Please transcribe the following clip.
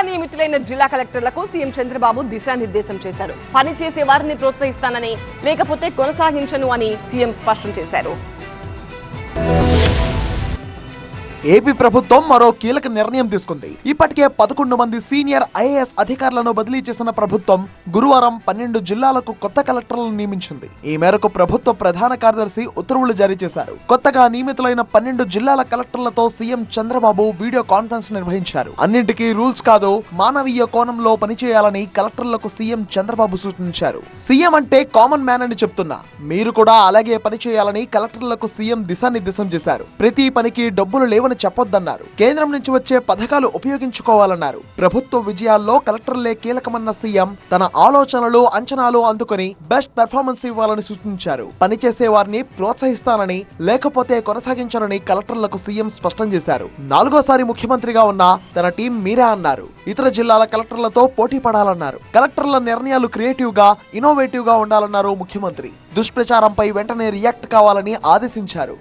నియమితులైన జిల్లా కలెక్టర్లకు సీఎం చంద్రబాబు దిశానిర్దేశం చేశారు. పనిచేసే వారిని ప్రోత్సహిస్తానని, లేకపోతే కొనసాగించను అని సీఎం స్పష్టం చేశారు. ఏపీ ప్రభుత్వం మరో కీలక నిర్ణయం తీసుకుంది. ఇప్పటికే 11 మంది సీనియర్ ఐఏఎస్ అధికారులను బదిలీ చేసిన ప్రభుత్వం గురువారం 12 జిల్లాలకు కొత్త కలెక్టర్లను నియమించింది. ఈ మేరకు ప్రభుత్వ ప్రధాన కార్యదర్శి ఉత్తర్వులు జారీ చేశారు. కొత్తగా నియమితులైన 12 జిల్లాల కలెక్టర్లతో సీఎం చంద్రబాబు వీడియో కాన్ఫరెన్స్ నిర్వహించారు. అన్నింటికీ రూల్స్ కాదు, మానవీయ కోణంలో పనిచేయాలని కలెక్టర్లకు సీఎం చంద్రబాబు సూచించారు. సీఎం అంటే కామన్ మ్యాన్ అని చెప్తున్నా, మీరు కూడా అలాగే పనిచేయాలని కలెక్టర్లకు సీఎం దిశానిర్దేశం చేశారు. ప్రతి పనికి డబ్బులు లేవని చెప్పొద్దన్నారు. కేంద్రం నుంచి వచ్చే పథకాలు ఉపయోగించుకోవాలన్నారు. ప్రభుత్వ విజయాల్లో కలెక్టర్లే కీలకమన్న సీఎం తన ఆలోచనలు, అంచనాలు అందుకుని బెస్ట్ పెర్ఫార్మెన్స్ ఇవ్వాలని సూచించారు. పనిచేసే వారిని ప్రోత్సహిస్తానని, లేకపోతే కొనసాగించాలని కలెక్టర్లకు సీఎం స్పష్టం చేశారు. 4వ ముఖ్యమంత్రిగా ఉన్న తన టీం మీరే అన్నారు. ఇతర జిల్లాల కలెక్టర్లతో పోటీ పడాలన్నారు. కలెక్టర్ల నిర్ణయాలు క్రియేటివ్ గా, ఇన్నోవేటివ్ గా ఉండాలన్నారు ముఖ్యమంత్రి. దుష్ప్రచారంపై వెంటనే రియాక్ట్ కావాలని ఆదేశించారు.